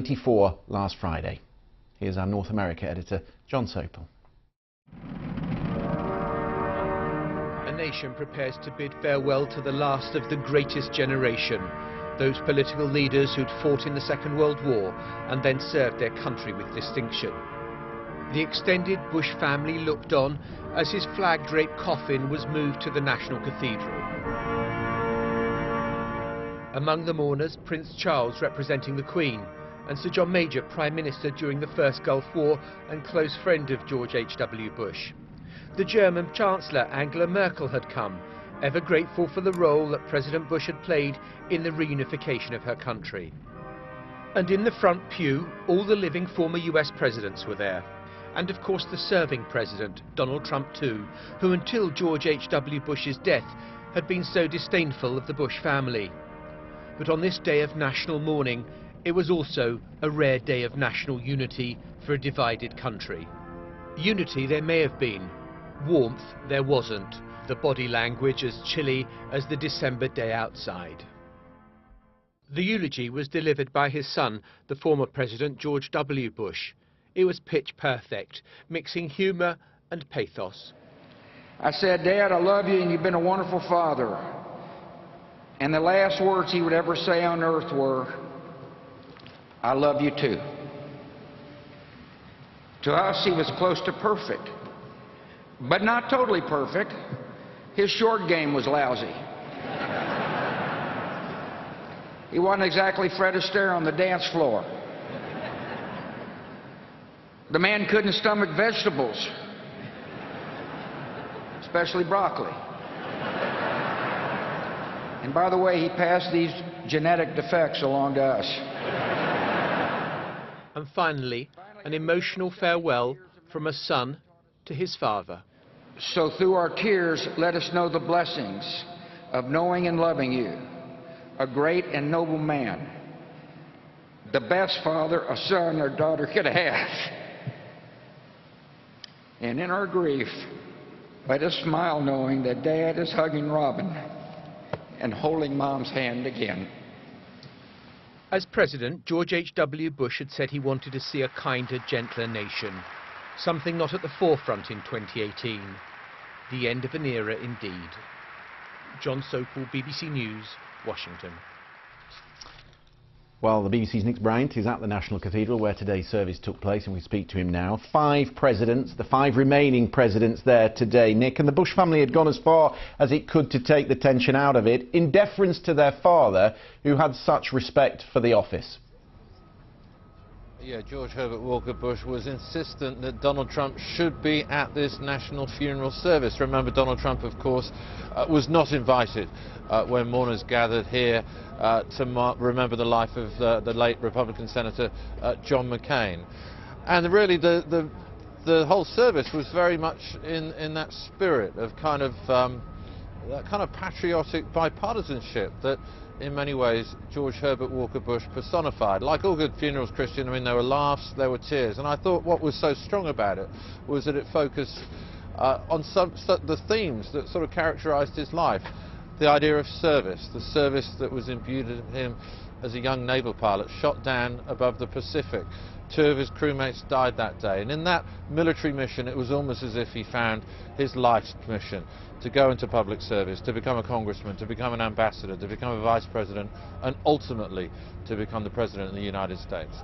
24 last Friday. Here's our North America editor, John Sopel. A nation prepares to bid farewell to the last of the greatest generation, those political leaders who'd fought in the Second World War and then served their country with distinction. The extended Bush family looked on as his flag-draped coffin was moved to the National Cathedral. Among the mourners, Prince Charles representing the Queen, and Sir John Major, Prime Minister during the First Gulf War and close friend of George H.W. Bush. The German Chancellor Angela Merkel had come, ever grateful for the role that President Bush had played in the reunification of her country. And in the front pew, all the living former US presidents were there. And of course the serving president, Donald Trump too, who until George H.W. Bush's death had been so disdainful of the Bush family. But on this day of national mourning, it was also a rare day of national unity for a divided country. Unity there may have been, warmth there wasn't, the body language as chilly as the December day outside. The eulogy was delivered by his son, the former President George W. Bush. It was pitch perfect, mixing humour and pathos. I said, "Dad, I love you and you've been a wonderful father." And the last words he would ever say on earth were, "I love you too." To us, he was close to perfect, but not totally perfect. His short game was lousy. He wasn't exactly Fred Astaire on the dance floor. The man couldn't stomach vegetables, especially broccoli. And by the way, he passed these genetic defects along to us. And finally, an emotional farewell from a son to his father. So through our tears, let us know the blessings of knowing and loving you, a great and noble man, the best father a son or daughter could have. And in our grief, let us smile knowing that Dad is hugging Robin and holding Mom's hand again. As president, George H.W. Bush had said he wanted to see a kinder, gentler nation. Something not at the forefront in 2018. The end of an era indeed. John Sopel, BBC News, Washington. Well, the BBC's Nick Bryant is at the National Cathedral where today's service took place, and we speak to him now. 5 presidents, the 5 remaining presidents there today, Nick, and the Bush family had gone as far as it could to take the tension out of it, in deference to their father, who had such respect for the office. Yeah, George Herbert Walker Bush was insistent that Donald Trump should be at this national funeral service. Remember, Donald Trump, of course, was not invited when mourners gathered here to remember the life of the late Republican Senator John McCain. And really, the whole service was very much in that spirit of that kind of patriotic bipartisanship that, in many ways, George Herbert Walker Bush personified. Like all good funerals, Christian, I mean, there were laughs, there were tears, and I thought what was so strong about it was that it focused on the themes that sort of characterized his life. The idea of service, the service that was imbued in him as a young naval pilot, shot down above the Pacific. 2 of his crewmates died that day, and in that military mission it was almost as if he found his life's mission, to go into public service, to become a congressman, to become an ambassador, to become a vice president, and ultimately to become the president of the United States.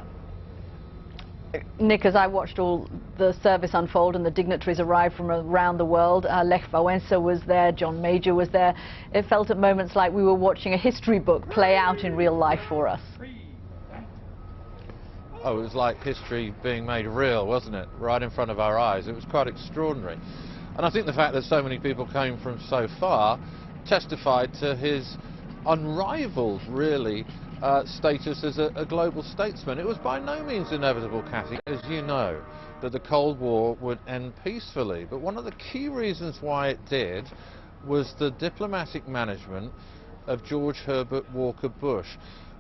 Nick, as I watched all the service unfold and the dignitaries arrive from around the world, Lech Wałęsa was there, John Major was there. It felt at moments like we were watching a history book play out in real life for us. Oh, it was like history being made real, wasn't it? Right in front of our eyes. It was quite extraordinary. And I think the fact that so many people came from so far testified to his unrivaled, really, status as a global statesman. It was by no means inevitable, Cathy, as you know, that the Cold War would end peacefully. But one of the key reasons why it did was the diplomatic management of George Herbert Walker Bush.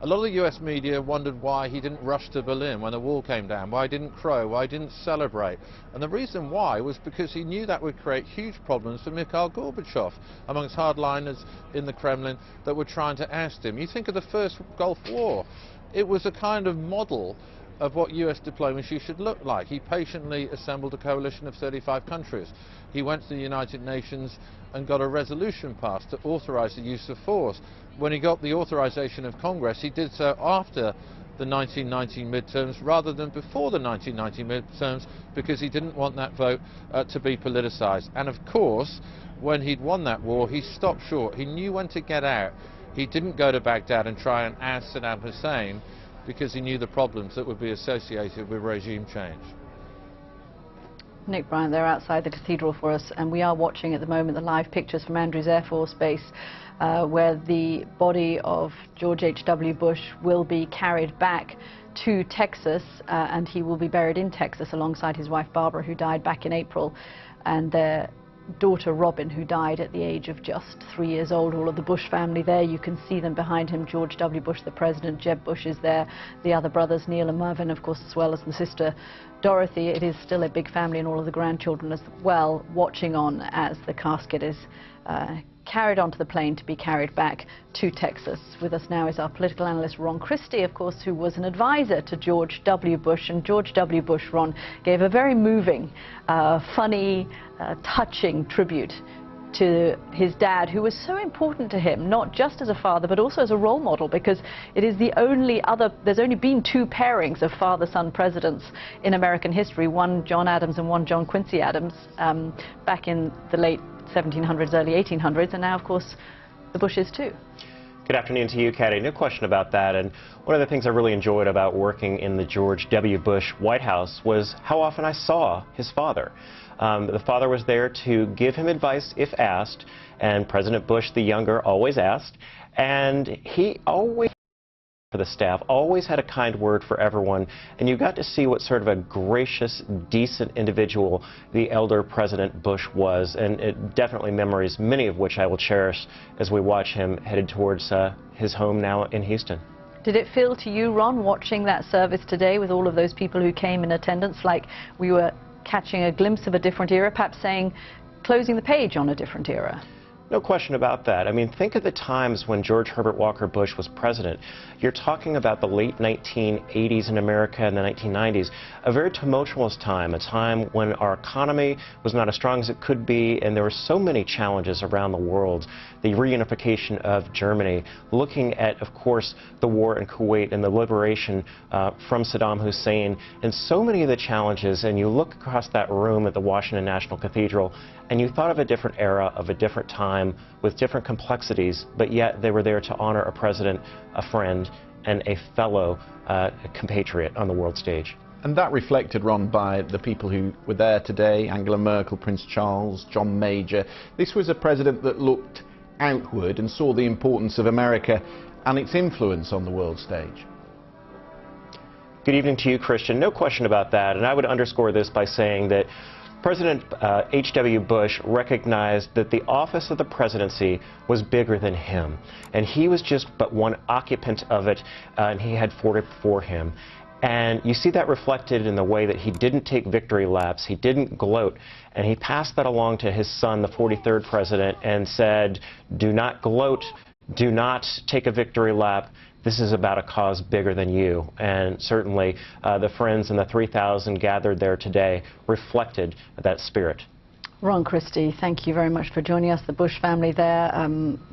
A lot of the US media wondered why he didn't rush to Berlin when the wall came down, why he didn't crow, why he didn't celebrate. And the reason why was because he knew that would create huge problems for Mikhail Gorbachev amongst hardliners in the Kremlin that were trying to oust him. You think of the First Gulf War. it was a kind of model of what US diplomacy should look like. He patiently assembled a coalition of 35 countries. He went to the United Nations and got a resolution passed to authorize the use of force. When he got the authorization of Congress, he did so after the 1990 midterms rather than before the 1990 midterms, because he didn't want that vote to be politicized. And of course, when he'd won that war, he stopped short. He knew when to get out. He didn't go to Baghdad and try and oust Saddam Hussein, because he knew the problems that would be associated with regime change. Nick Bryant there outside the cathedral for us, and we are watching at the moment the live pictures from Andrews Air Force Base, where the body of George H.W. Bush will be carried back to Texas, and he will be buried in Texas alongside his wife Barbara, who died back in April, and their daughter Robin, who died at the age of just 3 years old. All of the Bush family there. You can see them behind him. George W. Bush, the president, Jeb Bush is there, the other brothers, Neil and Mervyn, of course, as well as the sister Dorothy. It is still a big family, and all of the grandchildren as well, watching on as the casket is carried onto the plane to be carried back to Texas. With us now is our political analyst Ron Christie, of course, who was an advisor to George W. Bush. And George W. Bush, Ron, gave a very moving, funny, touching tribute to his dad, who was so important to him, not just as a father, but also as a role model, because it is the only other, there's only been two pairings of father-son presidents in American history, one John Adams and one John Quincy Adams, back in the late 1700s, early 1800s, and now, of course, the Bushes too. Good afternoon to you, Katty. No question about that. And one of the things I really enjoyed about working in the George W. Bush White House was how often I saw his father. The father was there to give him advice if asked, and President Bush, the younger, always asked. And he always, for the staff, always had a kind word for everyone, and you got to see what sort of a gracious, decent individual the elder President Bush was, and it definitely memories, many of which I will cherish as we watch him headed towards his home now in Houston. Did it feel to you, Ron, watching that service today with all of those people who came in attendance, like we were catching a glimpse of a different era, perhaps saying, closing the page on a different era? No question about that. I mean, think of the times when George Herbert Walker Bush was president. You're talking about the late 1980s in America and the 1990s, a very tumultuous time, a time when our economy was not as strong as it could be, and there were so many challenges around the world. The reunification of Germany, looking at, of course, the war in Kuwait and the liberation from Saddam Hussein, and so many of the challenges, and you look across that room at the Washington National Cathedral, and you thought of a different era, of a different time, with different complexities, but yet they were there to honor a president, a friend, and a fellow compatriot on the world stage. And that reflected, Ron, by the people who were there today, Angela Merkel, Prince Charles, John Major. This was a president that looked outward and saw the importance of America and its influence on the world stage. Good evening to you, Christian. No question about that, and I would underscore this by saying that President H.W. Bush recognized that the office of the presidency was bigger than him, and he was just but one occupant of it, and he had fought it for him. And you see that reflected in the way that he didn't take victory laps, he didn't gloat, and he passed that along to his son, the 43rd president, and said, do not gloat, do not take a victory lap. This is about a cause bigger than you. And certainly the friends and the 3,000 gathered there today reflected that spirit. Ron Christie, thank you very much for joining us. The Bush family there.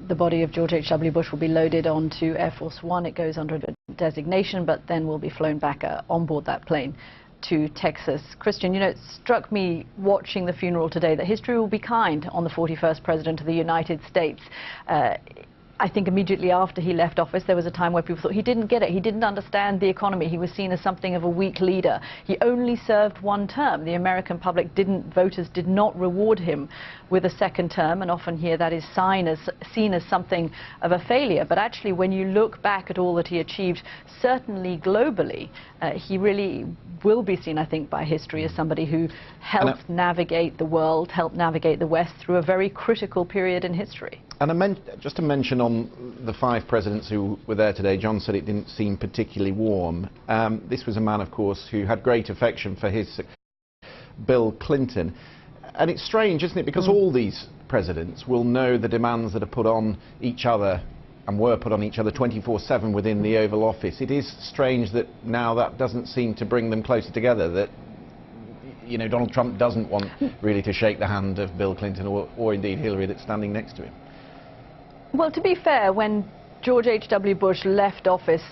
The body of George H.W. Bush will be loaded onto Air Force One. It goes under a designation, but then will be flown back on board that plane to Texas. Christian, you know, it struck me watching the funeral today that history will be kind on the 41st President of the United States. I think immediately after he left office, there was a time where people thought he didn't get it. He didn't understand the economy. He was seen as something of a weak leader. He only served one term. The American public voters did not reward him with a second term, and often here that is seen as something of a failure. But actually, when you look back at all that he achieved, certainly globally, he really will be seen, I think, by history as somebody who helped navigate the world, helped navigate the West through a very critical period in history. And just to mention on the 5 presidents who were there today, John said it didn't seem particularly warm. This was a man, of course, who had great affection for his Bill Clinton. And it's strange, isn't it, because all these presidents will know the demands that are put on each other and were put on each other 24/7 within the Oval Office. It is strange that now that doesn't seem to bring them closer together, that Donald Trump doesn't want really to shake the hand of Bill Clinton or indeed Hillary that's standing next to him. Well, to be fair, when George H.W. Bush left office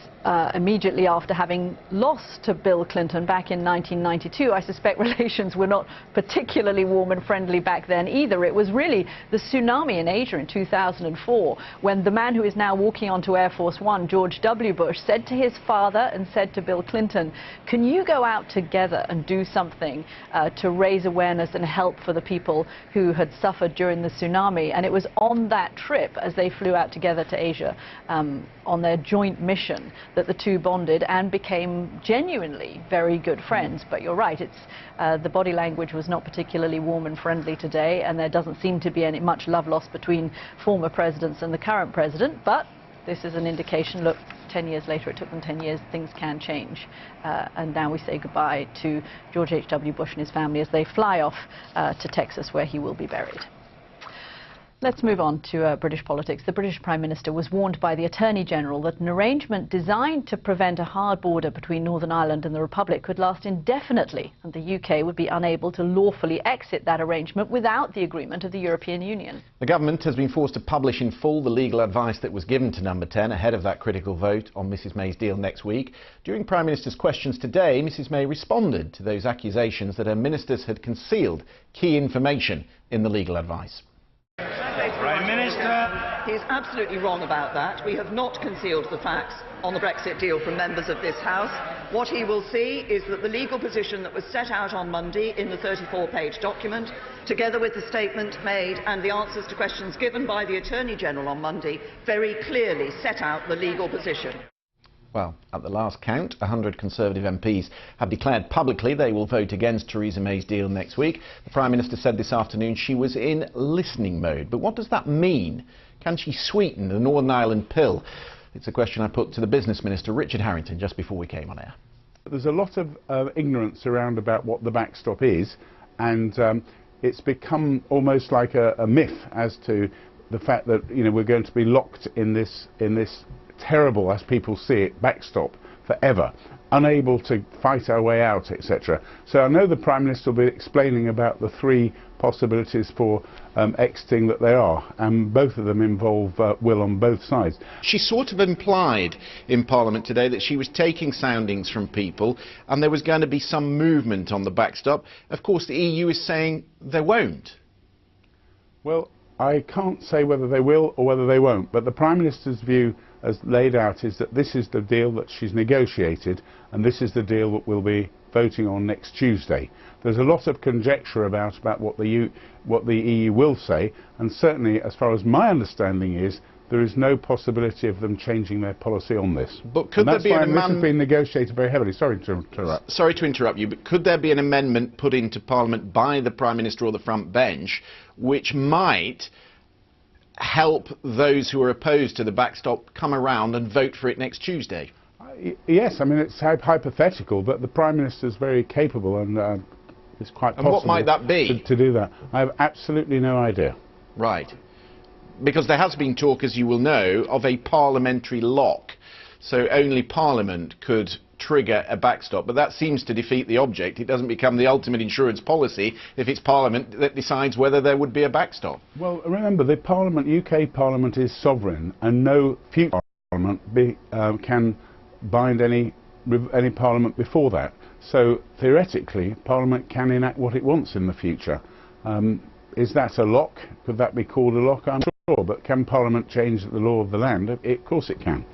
immediately after having lost to Bill Clinton back in 1992, I suspect relations were not particularly warm and friendly back then either. It was really the tsunami in Asia in 2004 when the man who is now walking onto Air Force One, George W. Bush, said to his father and said to Bill Clinton, can you go out together and do something to raise awareness and help for the people who had suffered during the tsunami? And it was on that trip, as they flew out together to Asia on their joint mission, that the two bonded and became genuinely very good friends. But you're right, the body language was not particularly warm and friendly today, and there doesn't seem to be much love lost between former presidents and the current president. But this is an indication, look, 10 years later, it took them 10 years, things can change. And now we say goodbye to George H.W. Bush and his family as they fly off to Texas, where he will be buried. Let's move on to British politics. The British Prime Minister was warned by the Attorney General that an arrangement designed to prevent a hard border between Northern Ireland and the Republic could last indefinitely, and the UK would be unable to lawfully exit that arrangement without the agreement of the European Union. The government has been forced to publish in full the legal advice that was given to Number 10 ahead of that critical vote on Mrs May's deal next week. During Prime Minister's questions today, Mrs May responded to those accusations that her ministers had concealed key information in the legal advice. Prime Minister. He's absolutely wrong about that. We have not concealed the facts on the Brexit deal from members of this House. What he will see is that the legal position that was set out on Monday in the 34-page document, together with the statement made and the answers to questions given by the Attorney General on Monday, very clearly set out the legal position. Well, at the last count, 100 Conservative MPs have declared publicly they will vote against Theresa May's deal next week. The Prime Minister said this afternoon she was in listening mode. But what does that mean? Can she sweeten the Northern Ireland pill? It's a question I put to the Business Minister, Richard Harrington, just before we came on air. There's a lot of ignorance around about what the backstop is, and it's become almost like a myth as to the fact that we're going to be locked in this terrible, as people see it, backstop forever, unable to fight our way out, etc. So I know the Prime Minister will be explaining about the three possibilities for exiting that there are, and both of them involve will on both sides. She sort of implied in Parliament today that she was taking soundings from people and there was going to be some movement on the backstop. Of course, the EU is saying there won't. Well, I can't say whether they will or whether they won't, but the Prime Minister's view as laid out is that this is the deal that she's negotiated and this is the deal that we'll be voting on next Tuesday. There's a lot of conjecture about what the EU will say, and certainly as far as my understanding is, there is no possibility of them changing their policy on this. But could there be an amendment? This has been negotiated very heavily. Sorry to interrupt. Sorry to interrupt you, but could there be an amendment put into Parliament by the Prime Minister or the front bench which might help those who are opposed to the backstop come around and vote for it next Tuesday? Yes, I mean it's hypothetical, but the Prime Minister is very capable and it's quite possible. And what might that be? To do that. I have absolutely no idea. Right. Because there has been talk, as you will know, of a parliamentary lock. So only Parliament could trigger a backstop, but that seems to defeat the object. It doesn't become the ultimate insurance policy if it's Parliament that decides whether there would be a backstop. Well, remember, the Parliament, UK Parliament is sovereign, and no future Parliament can bind any Parliament before that. So theoretically, Parliament can enact what it wants in the future. Is that a lock? Could that be called a lock? I'm not sure, but can Parliament change the law of the land? Of course it can.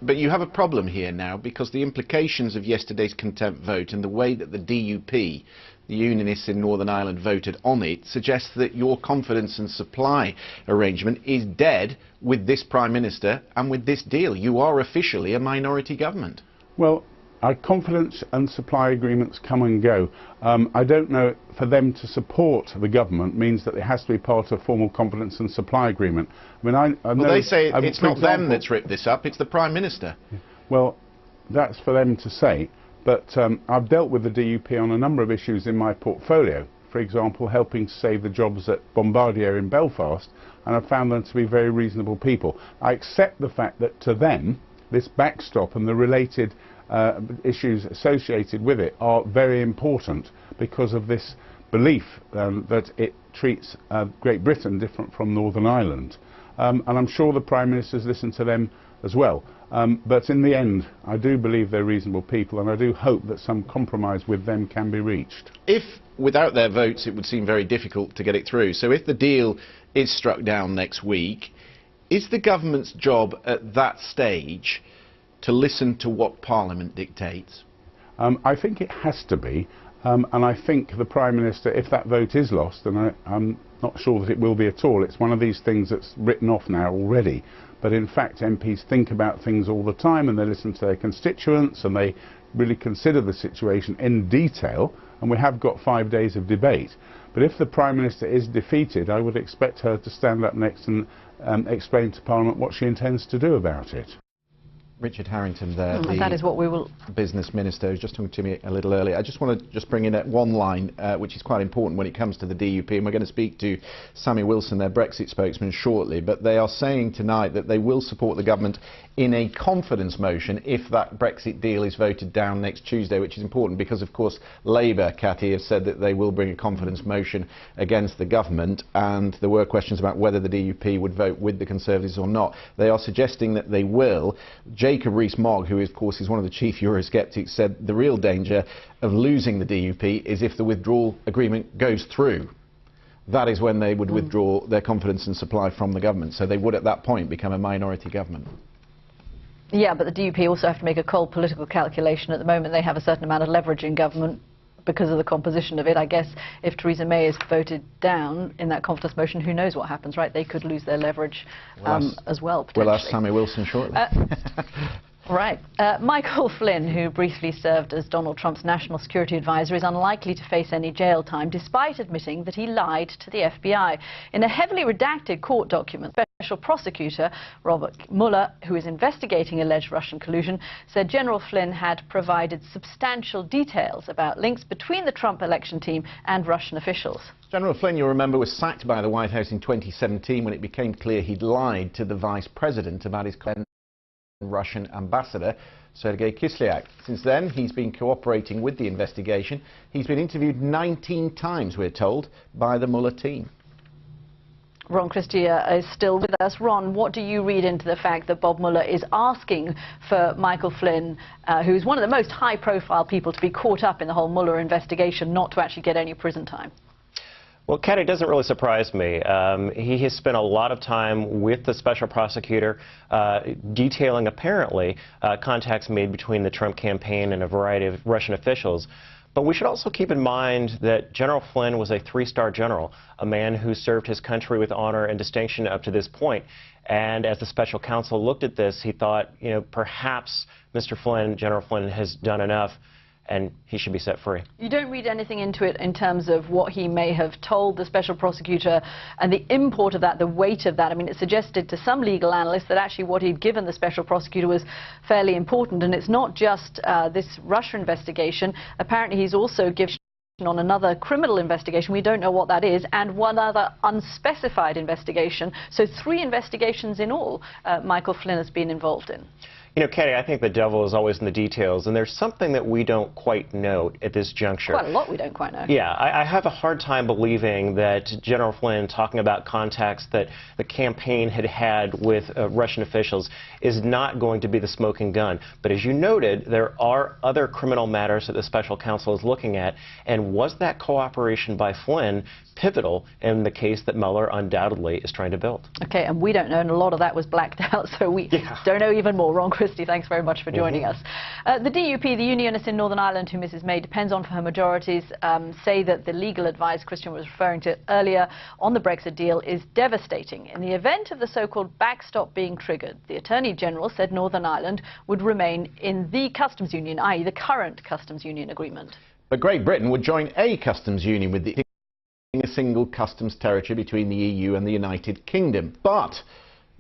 But you have a problem here now, because the implications of yesterday's contempt vote and the way that the DUP, the Unionists in Northern Ireland, voted on it suggests that your confidence and supply arrangement is dead with this Prime Minister and with this deal. You are officially a minority government. Well, our confidence and supply agreements come and go. I don't know, for them to support the government means that it has to be part of a formal confidence and supply agreement. I mean, I know, well, they say it's not them that's ripped this up, it's the Prime Minister. Well, that's for them to say, but I've dealt with the DUP on a number of issues in my portfolio. For example, helping to save the jobs at Bombardier in Belfast. and I've found them to be very reasonable people. I accept the fact that to them, this backstop and the related issues associated with it are very important because of this belief that it treats Great Britain different from Northern Ireland. And I'm sure the Prime Minister's listened to them as well. But in the end, I do believe they're reasonable people, and I do hope that some compromise with them can be reached. If, without their votes, it would seem very difficult to get it through. So if the deal is struck down next week, is the government's job at that stage to listen to what Parliament dictates? I think it has to be. And I think the Prime Minister, if that vote is lost, and I'm not sure that it will be at all, it's one of these things that's written off now already, but in fact MPs think about things all the time and they listen to their constituents and they really consider the situation in detail, and we have got 5 days of debate. But if the Prime Minister is defeated, I would expect her to stand up next and explain to Parliament what she intends to do about it. Richard Harrington there, that is what we will... business minister, who's just talking to me a little earlier. I just want to bring in one line, which is quite important when it comes to the DUP, and we're going to speak to Sammy Wilson, their Brexit spokesman, shortly, but they are saying tonight that they will support the government in a confidence motion if that Brexit deal is voted down next Tuesday, which is important because, of course, Labour, Cathy, have said that they will bring a confidence motion against the government, and there were questions about whether the DUP would vote with the Conservatives or not. They are suggesting that they will. Jacob Rees-Mogg, who of course is one of the chief Eurosceptics, said the real danger of losing the DUP is if the withdrawal agreement goes through. That is when they would withdraw their confidence and supply from the government. So they would at that point become a minority government. Yeah, but the DUP also have to make a cold political calculation. At the moment they have a certain amount of leverage in government because of the composition of it. I guess if Theresa May is voted down in that confidence motion, who knows what happens, right? They could lose their leverage as well, potentially. We'll ask Sammy Wilson shortly. Right. Michael Flynn, who briefly served as Donald Trump's national security advisor, is unlikely to face any jail time, despite admitting that he lied to the FBI. In a heavily redacted court document, Special Prosecutor Robert Mueller, who is investigating alleged Russian collusion, said General Flynn had provided substantial details about links between the Trump election team and Russian officials. General Flynn, you'll remember, was sacked by the White House in 2017 when it became clear he'd lied to the Vice President about his Russian ambassador, Sergei Kislyak. Since then, he's been cooperating with the investigation. He's been interviewed 19 times, we're told, by the Mueller team. Ron Christie is still with us. Ron, what do you read into the fact that Bob Mueller is asking for Michael Flynn, who's one of the most high-profile people to be caught up in the whole Mueller investigation, not to actually get any prison time? Well, Kat, it doesn't really surprise me. He has spent a lot of time with the special prosecutor detailing, apparently, contacts made between the Trump campaign and a variety of Russian officials. But we should also keep in mind that General Flynn was a three-star general, a man who served his country with honor and distinction up to this point. And as the special counsel looked at this, he thought, you know, perhaps Mr. Flynn, General Flynn, has done enough, and he should be set free. You don't read anything into it in terms of what he may have told the special prosecutor and the import of that, the weight of that. I mean, it suggested to some legal analysts that actually what he'd given the special prosecutor was fairly important, and it's not just this Russia investigation. Apparently he's also given on another criminal investigation, we don't know what that is, and one other unspecified investigation. So 3 investigations in all Michael Flynn has been involved in. You know, Katie, I think the devil is always in the details, and there's something that we don't quite know at this juncture. Quite a lot we don't quite know. Yeah, I have a hard time believing that General Flynn talking about contacts that the campaign had with Russian officials is not going to be the smoking gun. But as you noted, there are other criminal matters that the special counsel is looking at, and was that cooperation by Flynn pivotal in the case that Mueller undoubtedly is trying to build? Okay, and we don't know, and a lot of that was blacked out, so we don't know even more. Ron Christie, thanks very much for joining us. The DUP, the Unionists in Northern Ireland, who Mrs May depends on for her majorities, say that the legal advice Christian was referring to earlier on the Brexit deal is devastating. In the event of the so-called backstop being triggered, the Attorney General said Northern Ireland would remain in the customs union, i.e. the current customs union agreement. But Great Britain would join a customs union with a single customs territory between the EU and the United Kingdom. But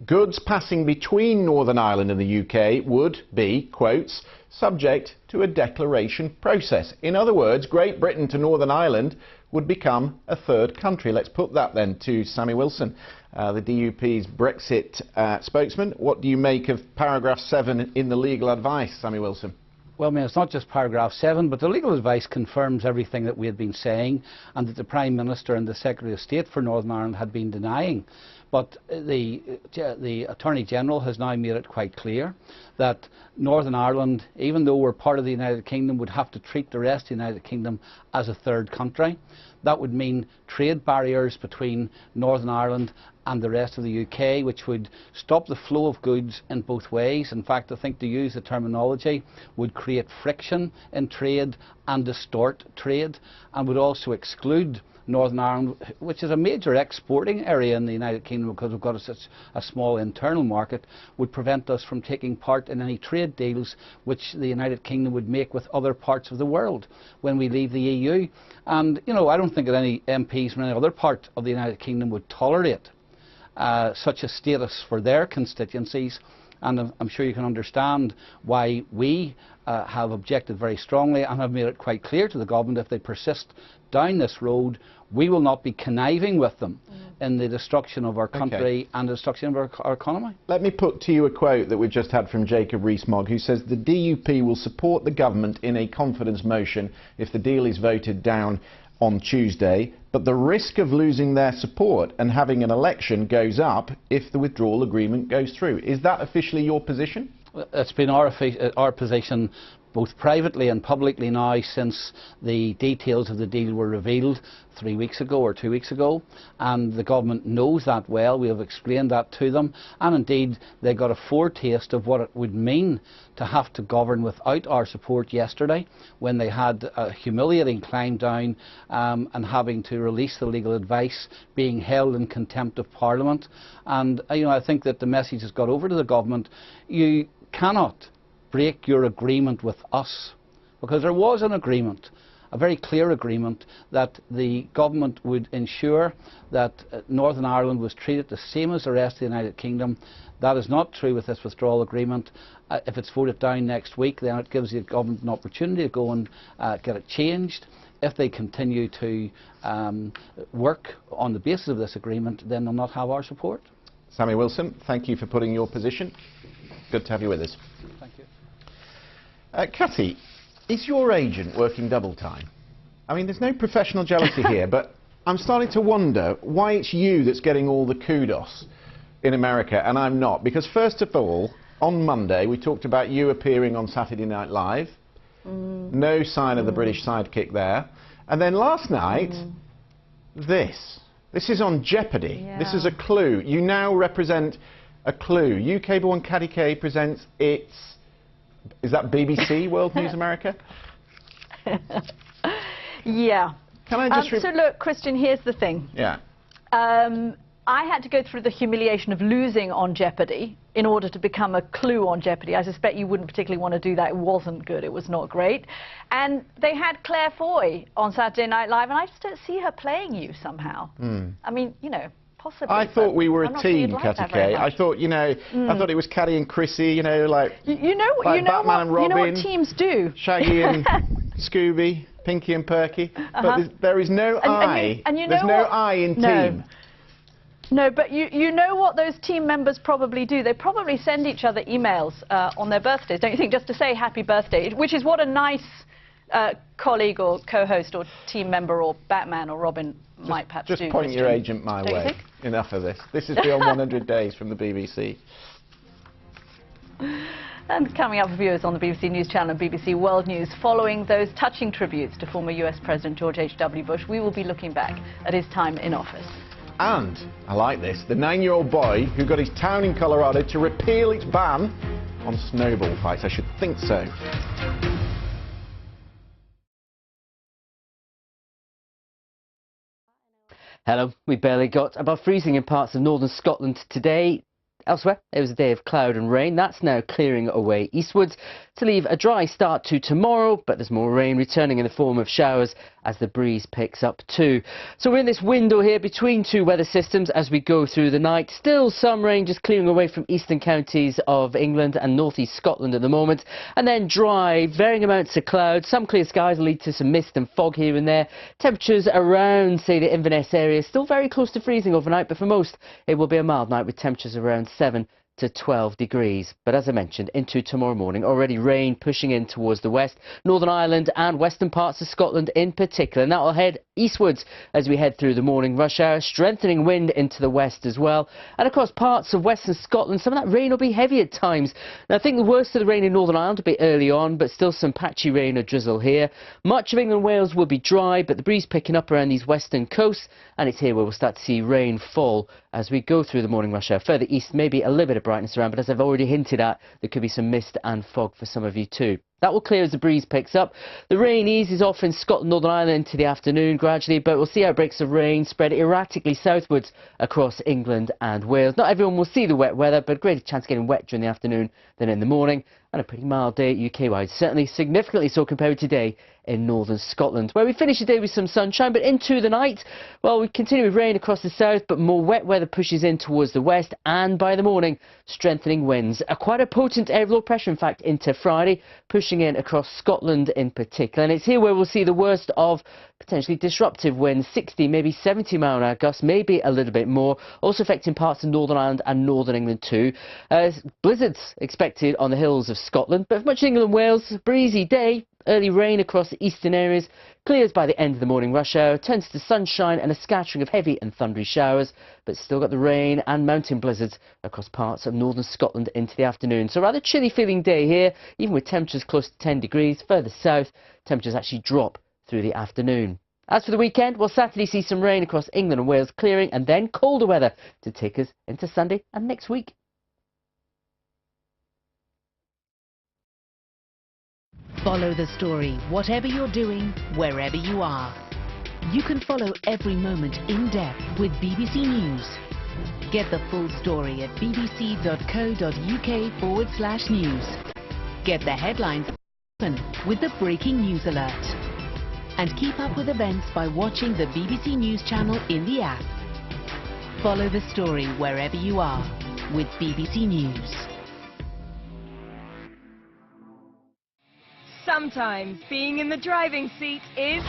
goods passing between Northern Ireland and the UK would be, quotes, subject to a declaration process. In other words, Great Britain to Northern Ireland would become a third country. Let's put that then to Sammy Wilson, the DUP's Brexit spokesman. What do you make of paragraph 7 in the legal advice, Sammy Wilson? Well, I mean, it's not just paragraph 7, but the legal advice confirms everything that we had been saying and that the Prime Minister and the Secretary of State for Northern Ireland had been denying. But the Attorney General has now made it quite clear that Northern Ireland, even though we're part of the United Kingdom, would have to treat the rest of the United Kingdom as a third country. That would mean trade barriers between Northern Ireland and the rest of the UK, which would stop the flow of goods in both ways. In fact, I think to use the terminology, would create friction in trade and distort trade, and would also exclude Northern Ireland, which is a major exporting area in the United Kingdom because we've got such a small internal market, would prevent us from taking part in any trade deals which the United Kingdom would make with other parts of the world when we leave the EU. And, you know, I don't think that any MPs from any other part of the United Kingdom would tolerate such a status for their constituencies. And I'm sure you can understand why we have objected very strongly and have made it quite clear to the government if they persist down this road, we will not be conniving with them in the destruction of our country and the destruction of our economy. Let me put to you a quote that we've just had from Jacob Rees-Mogg, who says the DUP will support the government in a confidence motion if the deal is voted down on Tuesday, but the risk of losing their support and having an election goes up if the withdrawal agreement goes through. Is that officially your position? It's been our position both privately and publicly now since the details of the deal were revealed 3 weeks ago or 2 weeks ago, and the government knows that well. We have explained that to them, and indeed they got a foretaste of what it would mean to have to govern without our support yesterday when they had a humiliating climb down and having to release the legal advice, being held in contempt of Parliament. And you know, I think that the message has got over to the government. You cannot break your agreement with us, because there was an agreement, a very clear agreement, that the government would ensure that Northern Ireland was treated the same as the rest of the United Kingdom. That is not true with this withdrawal agreement. If it's voted down next week, then it gives the government an opportunity to go and get it changed. If they continue to work on the basis of this agreement, then they'll not have our support. Sammy Wilson, thank you for putting your position. Good to have you with us. Thank you. Cathy, is your agent working double time? I mean, there's no professional jealousy here, but I'm starting to wonder why it's you that's getting all the kudos in America and I'm not. Because first of all, on Monday, we talked about you appearing on Saturday Night Live. No sign of the British sidekick there. And then last night, this is on Jeopardy. Yeah. This is a clue. You now represent a clue. UK Born Caddy K presents its... Is that BBC, World News America? Yeah. Can I just... so look, Christian, here's the thing. Yeah. I had to go through the humiliation of losing on Jeopardy in order to become a clue on Jeopardy. I suspect you wouldn't particularly want to do that. It wasn't good. It was not great. And they had Claire Foy on Saturday Night Live, and I just don't see her playing you somehow. I mean, you know, possibly. I thought we were a team, Cathy Kay. I thought, you know, I thought it was Caddy and Chrissy, you know, like, you know Batman and Robin, you know what teams do. Shaggy and Scooby, Pinky and Perky. But there is no I. And you know there's no I in team. No, but you know what those team members probably do? They probably send each other emails on their birthdays, don't you think, just to say happy birthday, which is what a nice colleague or co-host or team member or Batman or Robin might perhaps do. Just point your agent my way. Enough of this. This is Beyond 100 Days from the BBC. And coming up for viewers on the BBC News Channel and BBC World News, following those touching tributes to former US President George H.W. Bush, we will be looking back at his time in office. And, I like this, the 9-year-old boy who got his town in Colorado to repeal its ban on snowball fights. I should think so. Hello, we barely got above freezing in parts of northern Scotland today. Elsewhere, it was a day of cloud and rain. That's now clearing away eastwards to leave a dry start to tomorrow, but there's more rain returning in the form of showers as the breeze picks up too. So we're in this window here between two weather systems as we go through the night. Still some rain just clearing away from eastern counties of England and northeast Scotland at the moment, and then dry, varying amounts of clouds. Some clear skies will lead to some mist and fog here and there. Temperatures around, say, the Inverness area still very close to freezing overnight, but for most it will be a mild night with temperatures around 7 to 12 degrees. But as I mentioned, into tomorrow morning, already rain pushing in towards the west, Northern Ireland and western parts of Scotland in particular. And that will head eastwards as we head through the morning rush hour, strengthening wind into the west as well. And across parts of western Scotland, some of that rain will be heavy at times. Now, I think the worst of the rain in Northern Ireland will be early on, but still some patchy rain or drizzle here. Much of England and Wales will be dry, but the breeze picking up around these western coasts, and it's here where we'll start to see rain fall as we go through the morning rush hour. Further east, maybe a little bit of brightness around, but as I've already hinted at, there could be some mist and fog for some of you too. That will clear as the breeze picks up. The rain eases off in Scotland, Northern Ireland into the afternoon gradually, but we'll see outbreaks of rain spread erratically southwards across England and Wales. Not everyone will see the wet weather, but a greater chance of getting wet during the afternoon than in the morning. And a pretty mild day UK-wide, certainly significantly so compared with today in northern Scotland, where we finish the day with some sunshine, but into the night, well, we continue with rain across the south, but more wet weather pushes in towards the west, and by the morning, strengthening winds. Quite a potent area of low pressure, in fact, into Friday, pushing in across Scotland in particular. And it's here where we'll see the worst of potentially disruptive winds, 60, maybe 70 mile an hour gusts, maybe a little bit more, also affecting parts of Northern Ireland and Northern England too. Blizzards expected on the hills of Scotland, but for much of England and Wales, breezy day, early rain across the eastern areas, clears by the end of the morning rush hour, turns to sunshine and a scattering of heavy and thundery showers, but still got the rain and mountain blizzards across parts of northern Scotland into the afternoon. So a rather chilly feeling day here, even with temperatures close to 10 degrees. Further south, temperatures actually drop through the afternoon. As for the weekend, we'll Saturday see some rain across England and Wales clearing, and then colder weather to take us into Sunday and next week. Follow the story, whatever you're doing, wherever you are. You can follow every moment in depth with BBC News. Get the full story at bbc.co.uk/news. Get the headlines with the breaking news alert. And keep up with events by watching the BBC News channel in the app. Follow the story wherever you are with BBC News. Sometimes being in the driving seat is...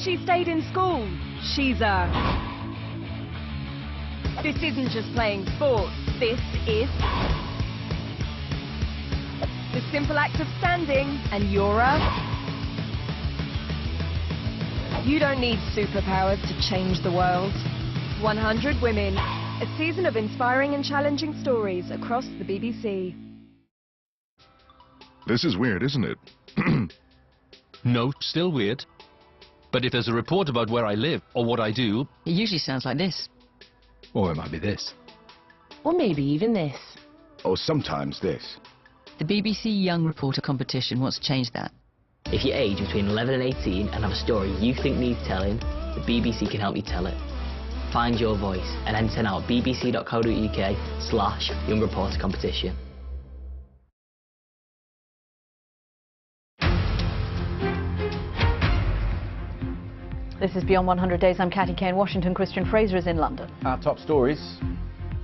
She stayed in school. She's a... This isn't just playing sports. This is... the simple act of standing, and you're a... You don't need superpowers to change the world. 100 Women. A season of inspiring and challenging stories across the BBC. This is weird, isn't it? No, still weird. But if there's a report about where I live or what I do... It usually sounds like this. Or it might be this. Or maybe even this. Or sometimes this. The BBC Young Reporter competition wants to change that. If you're aged between 11 and 18 and have a story you think needs telling, the BBC can help you tell it. Find your voice and enter now at bbc.co.uk/Young Reporter competition. This is Beyond 100 Days. I'm Catty Kane, Washington. Christian Fraser is in London. Our top stories.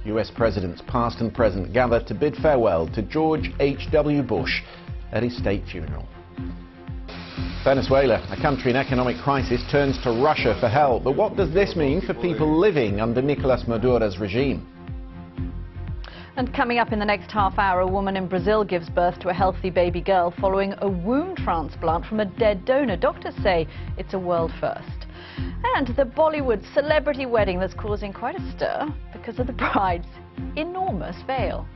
US presidents, past and present, gather to bid farewell to George H.W. Bush at his state funeral. Venezuela, a country in economic crisis, turns to Russia for help. But what does this mean for people living under Nicolas Maduro's regime? And coming up in the next half hour, a woman in Brazil gives birth to a healthy baby girl following a womb transplant from a dead donor. Doctors say it's a world first. And the Bollywood celebrity wedding that's causing quite a stir because of the bride's enormous veil.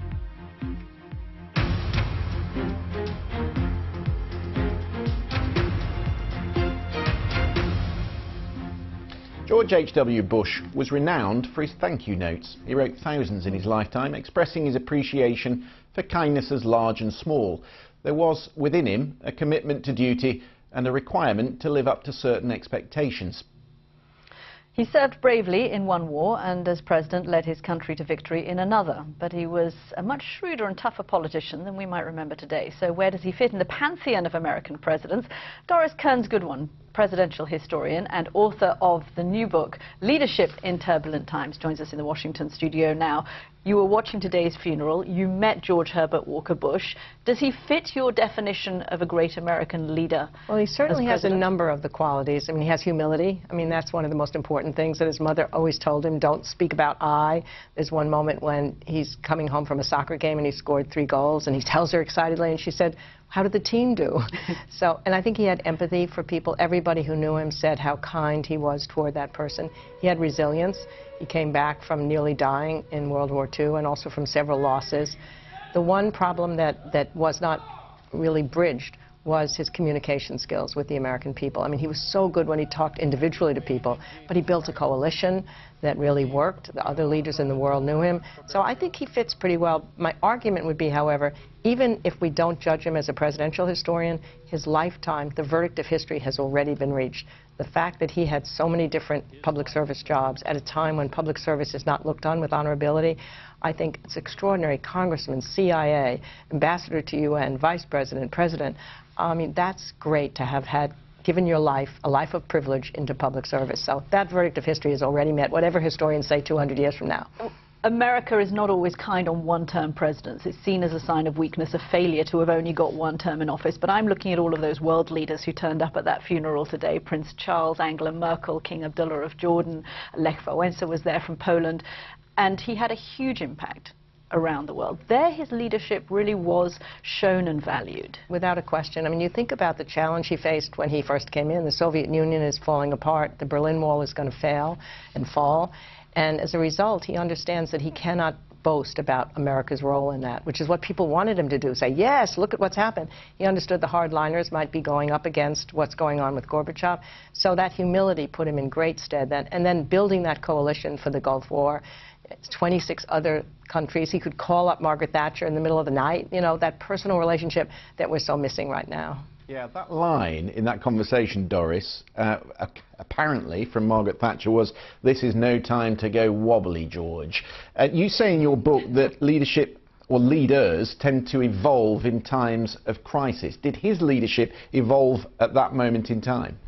George H.W. Bush was renowned for his thank you notes. He wrote thousands in his lifetime, expressing his appreciation for kindnesses large and small. There was within him a commitment to duty and a requirement to live up to certain expectations. He served bravely in one war and as president led his country to victory in another. But he was a much shrewder and tougher politician than we might remember today. So where does he fit in the pantheon of American presidents? Doris Kearns-Goodwin, presidential historian and author of the new book, Leadership in Turbulent Times, joins us in the Washington studio now. You were watching today's funeral. You met George Herbert Walker Bush. Does he fit your definition of a great American leader? Well, he certainly has a number of the qualities. I mean, he has humility. I mean, that's one of the most important things that his mother always told him, don't speak about I. There's one moment when he's coming home from a soccer game and he scored 3 goals, and he tells her excitedly, and she said, how did the team do? So, and I think he had empathy for people. Everybody who knew him said how kind he was toward that person. He had resilience. He came back from nearly dying in World War II and also from several losses. The one problem that was not really bridged was his communication skills with the American people. I mean, he was so good when he talked individually to people, but he built a coalition that really worked. The other leaders in the world knew him. So I think he fits pretty well. My argument would be, however, even if we don't judge him as a presidential historian, his lifetime, the verdict of history has already been reached. The fact that he had so many different public service jobs at a time when public service is not looked on with honorability, I think it's extraordinary. Congressman, CIA, ambassador to UN, vice president, president. I mean, that's great to have had given your life, a life of privilege, into public service. So that verdict of history is already met, whatever historians say 200 years from now. America is not always kind on one-term presidents. It's seen as a sign of weakness, a failure to have only got one term in office. But I'm looking at all of those world leaders who turned up at that funeral today. Prince Charles, Angela Merkel, King Abdullah of Jordan, Lech Wałęsa was there from Poland. And he had a huge impact around the world. There, his leadership really was shown and valued. Without a question. I mean, you think about the challenge he faced when he first came in. The Soviet Union is falling apart. The Berlin Wall is going to fail and fall. And as a result, he understands that he cannot boast about America's role in that, which is what people wanted him to do. Say, yes, look at what's happened. He understood the hardliners might be going up against what's going on with Gorbachev. So that humility put him in great stead. And then building that coalition for the Gulf War, 26 other countries. He could call up Margaret Thatcher in the middle of the night. You know, that personal relationship that we're so missing right now. Yeah, that line in that conversation, Doris, apparently from Margaret Thatcher was, this is no time to go wobbly, George. You say in your book that leadership or leaders tend to evolve in times of crisis. Did his leadership evolve at that moment in time?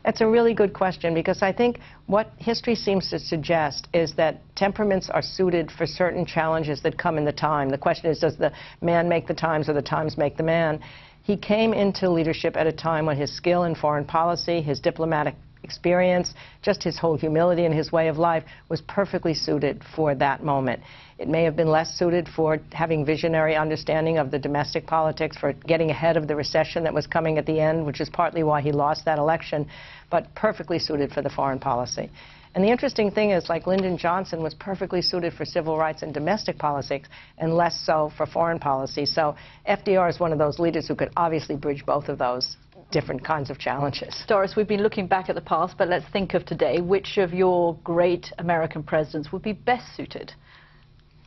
That's a really good question, because I think what history seems to suggest is that temperaments are suited for certain challenges that come in the time. The question is, does the man make the times or the times make the man? He came into leadership at a time when his skill in foreign policy, his diplomatic experience, just his whole humility and his way of life was perfectly suited for that moment. It may have been less suited for having visionary understanding of the domestic politics, for getting ahead of the recession that was coming at the end, which is partly why he lost that election, but perfectly suited for the foreign policy. And the interesting thing is, like Lyndon Johnson was perfectly suited for civil rights and domestic politics, and less so for foreign policy. So FDR is one of those leaders who could obviously bridge both of those different kinds of challenges. Doris, we've been looking back at the past, but let's think of today. Which of your great American presidents would be best suited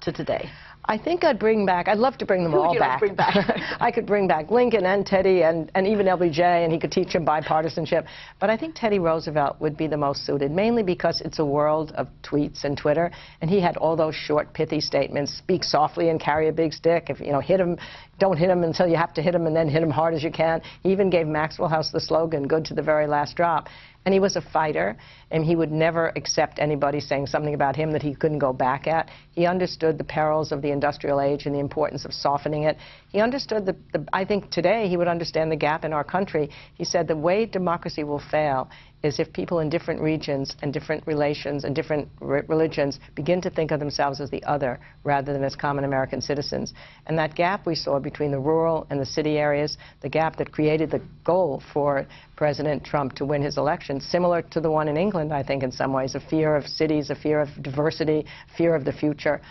to today? I think I'd love to bring them all back. Who would you like to bring back? I could bring back Lincoln and Teddy and even LBJ, and he could teach him bipartisanship. But I think Teddy Roosevelt would be the most suited, mainly because it's a world of tweets and Twitter, and he had all those short, pithy statements, speak softly and carry a big stick. If, you know, hit him, don't hit him until you have to hit him, and then hit him hard as you can. He even gave Maxwell House the slogan, good to the very last drop. And he was a fighter, and he would never accept anybody saying something about him that he couldn't go back at. He understood the perils of the industrial age and the importance of softening it. He understood I think today he would understand the gap in our country. He said the way democracy will fail is if people in different regions and different relations and different religions begin to think of themselves as the other rather than as common American citizens. And that gap we saw between the rural and the city areas, the gap that created the goal for President Trump to win his election, similar to the one in England, I think, in some ways, a fear of cities, a fear of diversity, fear of the future.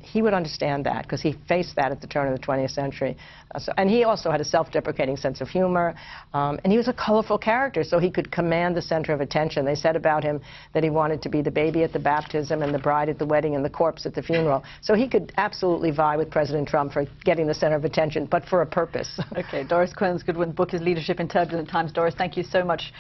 he would understand that because he faced that at the turn of the 20th century. And he also had a self-deprecating sense of humor, and he was a colorful character, so he could command the center of attention. They said about him that he wanted to be the baby at the baptism and the bride at the wedding and the corpse at the funeral. So he could absolutely vie with President Trump for getting the center of attention, but for a purpose. Okay, Doris Kearns Goodwin, book is Leadership in Turbulent Times. Doris, thank you so much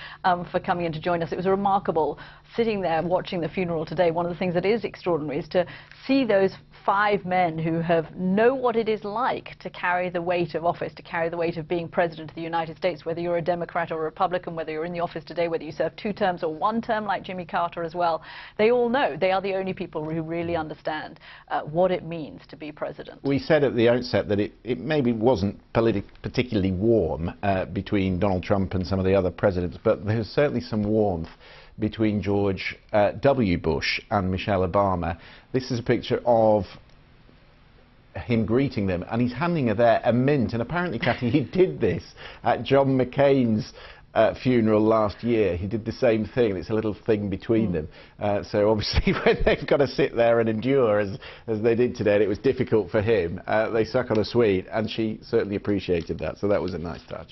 for coming in to join us. It was remarkable sitting there watching the funeral today. One of the things that is extraordinary is to see those 5 men who know what it is like to carry the weight of office, to carry the weight of being President of the United States, whether you're a Democrat or a Republican, whether you're in the office today, whether you serve 2 terms or 1 term like Jimmy Carter as well. They all know. They are the only people who really understand what it means to be President. We said at the outset that it maybe wasn't particularly warm between Donald Trump and some of the other presidents, but there's certainly some warmth between George W. Bush and Michelle Obama. This is a picture of him greeting them, and he's handing her there a mint. And apparently, Cathy, he did this at John McCain's funeral last year. He did the same thing. It's a little thing between them. So obviously, when they've got to sit there and endure as they did today, and it was difficult for him, they suck on a sweet, and she certainly appreciated that. So that was a nice touch.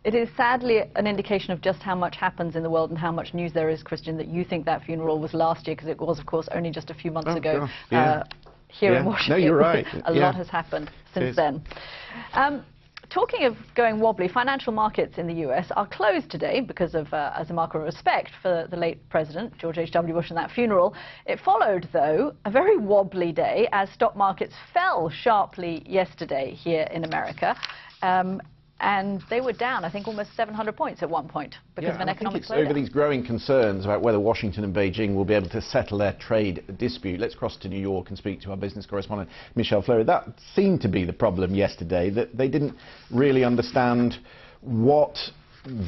It is sadly an indication of just how much happens in the world and how much news there is, Christian, that you think that funeral was last year, because it was, of course, only just a few months ago here in Washington. No, you're right. A lot has happened since then. Talking of going wobbly, financial markets in the US are closed today because of, as a mark of respect for the late President, George H.W. Bush, and that funeral. It followed, though, a very wobbly day as stock markets fell sharply yesterday here in America. And they were down, I think, almost 700 points at one point because of an economic slowdown. Over these growing concerns about whether Washington and Beijing will be able to settle their trade dispute. Let's cross to New York and speak to our business correspondent, Michelle Fleury. That seemed to be the problem yesterday, that they didn't really understand what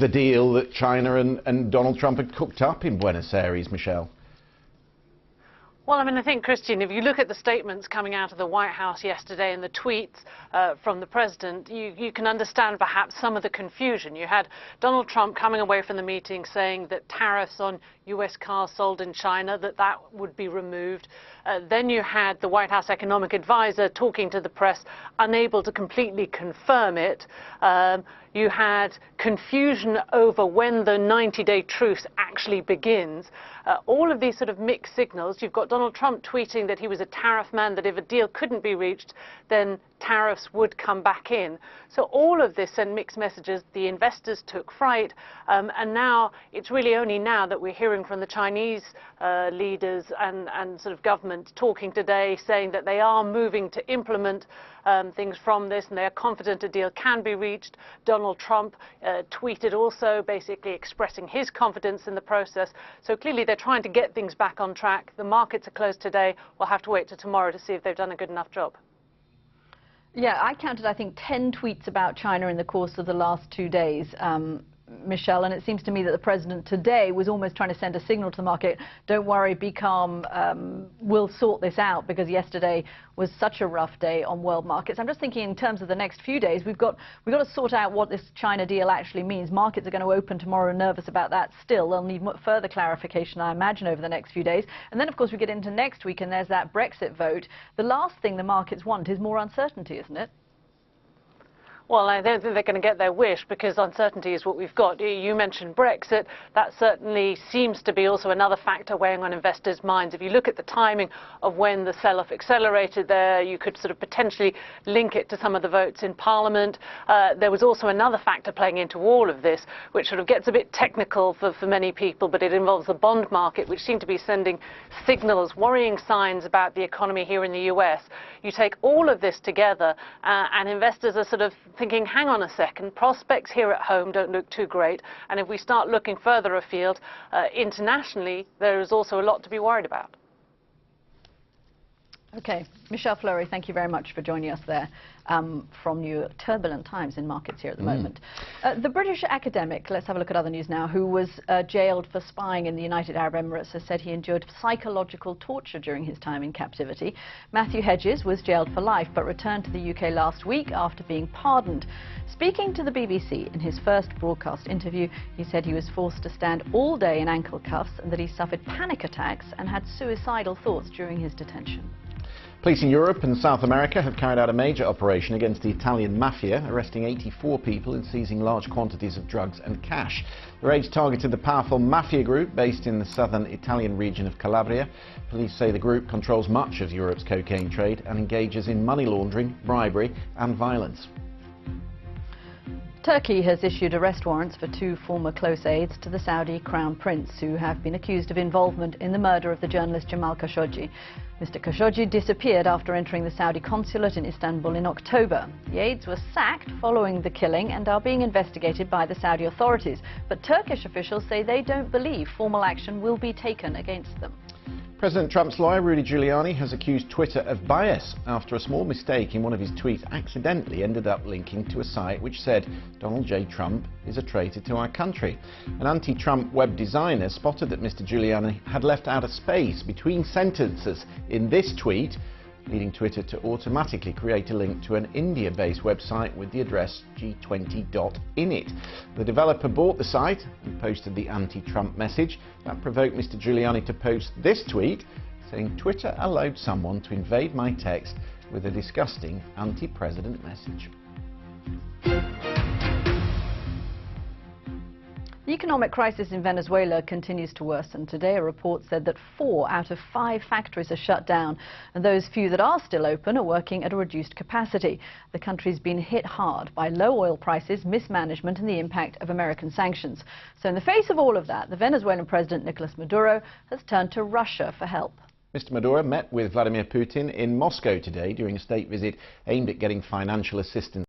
the deal that China and Donald Trump had cooked up in Buenos Aires, Michelle. Well, I mean, I think, Christian, if you look at the statements coming out of the White House yesterday and the tweets from the president, you can understand perhaps some of the confusion. You had Donald Trump coming away from the meeting saying that tariffs on US cars sold in China, that would be removed. Then you had the White House economic advisor talking to the press, unable to completely confirm it. You had confusion over when the 90-day truce actually begins. All of these sort of mixed signals. You've got Donald Trump tweeting that he was a tariff man, that if a deal couldn't be reached, then tariffs would come back in. So all of this sent mixed messages. The investors took fright, and now it's really only now that we're hearing from the Chinese leaders and sort of government talking today, saying that they are moving to implement things from this, and they are confident a deal can be reached. Donald Trump tweeted also basically expressing his confidence in the process. So clearly they're trying to get things back on track. The markets are closed today. We'll have to wait till tomorrow to see if they've done a good enough job. Yeah, I counted, I think, 10 tweets about China in the course of the last 2 days. Michelle, and it seems to me that the president today was almost trying to send a signal to the market, don't worry, be calm, we'll sort this out, because yesterday was such a rough day on world markets. I'm just thinking in terms of the next few days, we've got to sort out what this China deal actually means. Markets are going to open tomorrow nervous about that still. They'll need further clarification, I imagine, over the next few days. And then, of course, we get into next week and there's that Brexit vote. The last thing the markets want is more uncertainty, isn't it? Well, I don't think they're going to get their wish, because uncertainty is what we've got. You mentioned Brexit. That certainly seems to be also another factor weighing on investors' minds. If you look at the timing of when the sell-off accelerated there, you could sort of potentially link it to some of the votes in Parliament. There was also another factor playing into all of this, which sort of gets a bit technical for many people, but it involves the bond market, which seemed to be sending signals, worrying signs about the economy here in the US. You take all of this together, and investors are sort of thinking, hang on a second, prospects here at home don't look too great, and if we start looking further afield, internationally, there is also a lot to be worried about. Okay, Michelle Fleury, thank you very much for joining us there from New York. Turbulent times in markets here at the moment. The British academic, let's have a look at other news now, who was jailed for spying in the United Arab Emirates, has said he endured psychological torture during his time in captivity. Matthew Hedges was jailed for life but returned to the UK last week after being pardoned. Speaking to the BBC in his first broadcast interview, he said he was forced to stand all day in ankle cuffs and that he suffered panic attacks and had suicidal thoughts during his detention. Police in Europe and South America have carried out a major operation against the Italian mafia, arresting 84 people and seizing large quantities of drugs and cash. The raids targeted the powerful mafia group based in the southern Italian region of Calabria. Police say the group controls much of Europe's cocaine trade and engages in money laundering, bribery and violence. Turkey has issued arrest warrants for 2 former close aides to the Saudi Crown Prince who have been accused of involvement in the murder of the journalist Jamal Khashoggi. Mr. Khashoggi disappeared after entering the Saudi consulate in Istanbul in October. The aides were sacked following the killing and are being investigated by the Saudi authorities. But Turkish officials say they don't believe formal action will be taken against them. President Trump's lawyer, Rudy Giuliani, has accused Twitter of bias after a small mistake in one of his tweets accidentally ended up linking to a site which said Donald J. Trump is a traitor to our country. An anti-Trump web designer spotted that Mr. Giuliani had left out a space between sentences in this tweet, leading Twitter to automatically create a link to an India-based website with the address g20.init. The developer bought the site and posted the anti-Trump message. That provoked Mr. Giuliani to post this tweet, saying Twitter allowed someone to invade my text with a disgusting anti-president message. The economic crisis in Venezuela continues to worsen. Today, a report said that 4 out of 5 factories are shut down, and those few that are still open are working at a reduced capacity. The country's been hit hard by low oil prices, mismanagement, and the impact of American sanctions. So in the face of all of that, the Venezuelan President Nicolas Maduro has turned to Russia for help. Mr. Maduro met with Vladimir Putin in Moscow today during a state visit aimed at getting financial assistance